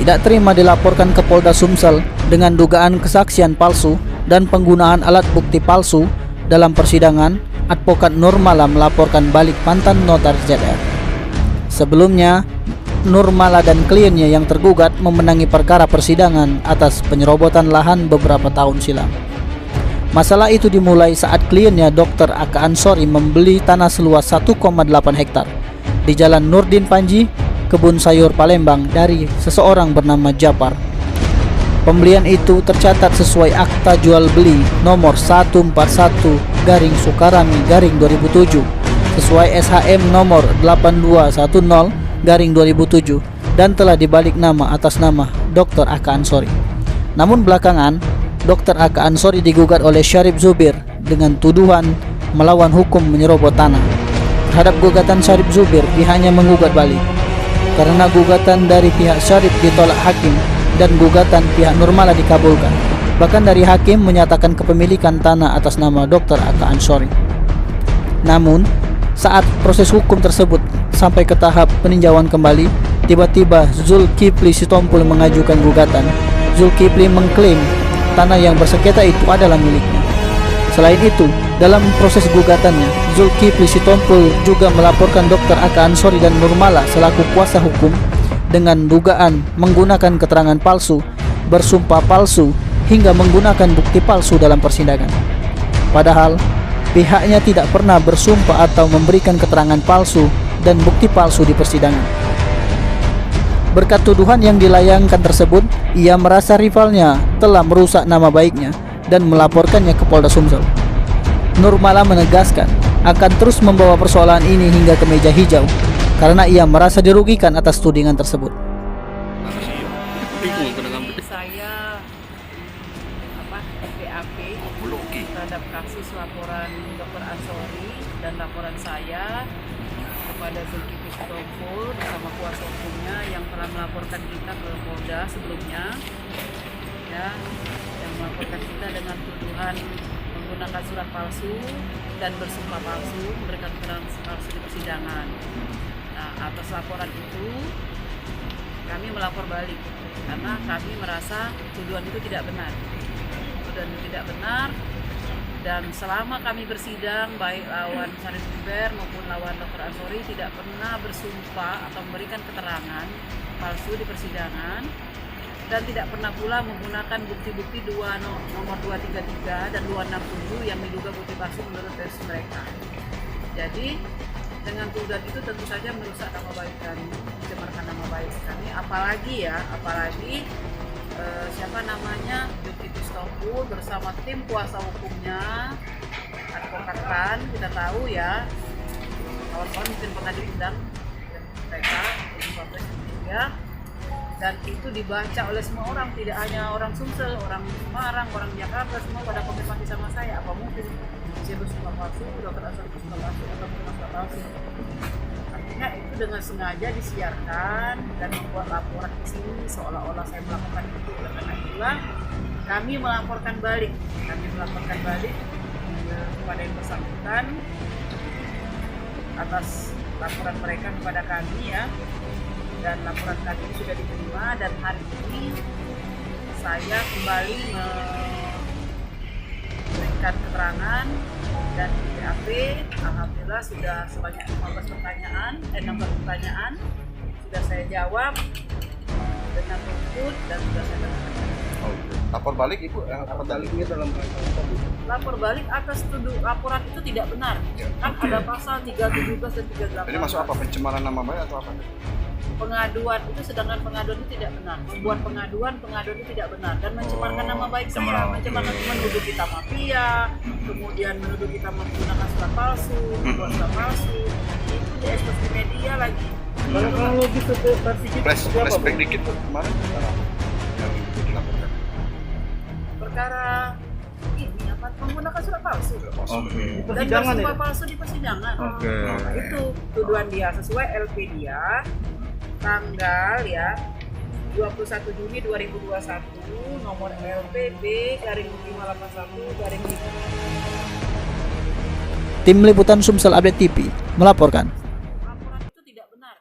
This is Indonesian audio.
tidak terima dilaporkan ke Polda Sumsel dengan dugaan kesaksian palsu dan penggunaan alat bukti palsu dalam persidangan. Advokat Nurmala melaporkan balik mantan notaris ZR. Sebelumnya, Nurmala dan kliennya yang tergugat memenangi perkara persidangan atas penyerobotan lahan beberapa tahun silam. Masalah itu dimulai saat kliennya Dr. Aka Ansori membeli tanah seluas 1,8 hektar di Jalan Nurdin Panji, Kebun Sayur Palembang dari seseorang bernama Japar. Pembelian itu tercatat sesuai akta jual beli nomor 141/Sukarami/2007 sesuai SHM nomor 8210/2007 dan telah dibalik nama atas nama Dr. Aka Ansori. Namun belakangan, Dr. Aka Ansori digugat oleh Syarif Zubir dengan tuduhan melawan hukum menyerobot tanah. Terhadap gugatan Syarif Zubir, pihaknya menggugat balik. Karena gugatan dari pihak Syarif ditolak hakim dan gugatan pihak Nurmala dikabulkan. Bahkan dari hakim menyatakan kepemilikan tanah atas nama Dr. Aka Ansori. Namun, saat proses hukum tersebut sampai ke tahap peninjauan kembali, tiba-tiba Zulkifli Sitompul mengajukan gugatan. Zulkifli mengklaim tanah yang bersengketa itu adalah miliknya. Selain itu, dalam proses gugatannya, Zulkifli Sitompul juga melaporkan Dr. Aka Ansori dan Nurmala selaku kuasa hukum dengan dugaan menggunakan keterangan palsu, bersumpah palsu, hingga menggunakan bukti palsu dalam persidangan. Padahal, pihaknya tidak pernah bersumpah atau memberikan keterangan palsu dan bukti palsu di persidangan. Berkat tuduhan yang dilayangkan tersebut, ia merasa rivalnya telah merusak nama baiknya dan melaporkannya ke Polda Sumsel. Nurmala menegaskan akan terus membawa persoalan ini hingga ke meja hijau karena ia merasa dirugikan atas tudingan tersebut. Saya BAP terhadap kasus laporan Dr. Ansori dan laporan saya kepada Zulkifli Sitompul bersama kuasa hukumnya yang telah melaporkan kita ke Polda sebelumnya, ya, yang melaporkan kita dengan tuduhan menggunakan surat palsu dan bersumpah palsu, memberikan keterangan palsu di persidangan. Nah, atas laporan itu kami melapor balik karena kami merasa tuduhan itu tidak benar. Tuduhan itu tidak benar, dan selama kami bersidang baik lawan Syarif Zubir maupun lawan Dr. Ansori tidak pernah bersumpah atau memberikan keterangan palsu di persidangan dan tidak pernah pula menggunakan bukti-bukti nomor 233 dan 267 yang diduga bukti palsu menurut versi mereka. Jadi dengan tuduhan itu tentu saja merusak nama baik kami, mencemarkan nama baik kami, apalagi Zulkifli Sitompul bersama tim kuasa hukumnya, advokat kan, kita tahu ya, kawan-kawan mungkin pernah diundang mereka, dan itu dibaca oleh semua orang, tidak hanya orang Sumsel, orang Semarang, orang Jakarta, semua pada konfirmasi sama saya, apa mungkin saya bersumpah palsu, Dr. Ansori bersumpah palsu atau bersumpah palsu. Artinya itu dengan sengaja disiarkan dan membuat laporan di sini seolah-olah saya melakukan itu. Karena itulah kami melaporkan balik kepada yang bersangkutan atas laporan mereka kepada kami, ya. Dan laporan kami sudah diterima dan hari ini saya kembali memberikan keterangan dan di BAP alhamdulillah sudah sebanyak 16 pertanyaan sudah saya jawab dengan tuntur dan sudah saya dapatkan. Lapor balik Ibu, lapor baliknya dalam lapor balik atas laporan itu tidak benar. Kan ada pasal 317 dan 318. Jadi masuk apa, pencemaran nama baik atau apa? Pengaduan itu, sedangkan pengaduan itu tidak benar. Membuat pengaduan itu tidak benar dan mencemarkan nama baik saya, mencemarkan, menuduh kita mafia, kemudian menuduh kita menggunakan surat palsu, membuat surat palsu, itu diekspos di media lagi. Kalau gitu flashback dikit tuh kemarin yang dilaporkan. Perkara ini apa, menggunakan surat palsu. Dan Persidangan bersumpah ya? palsu di persidangan. Oke. Itu tuduhan dia sesuai LP dia tanggal 21 Juni 2021 nomor LPB-581-. Tim Liputan Sumsel Update TV melaporkan. Laporan itu tidak benar.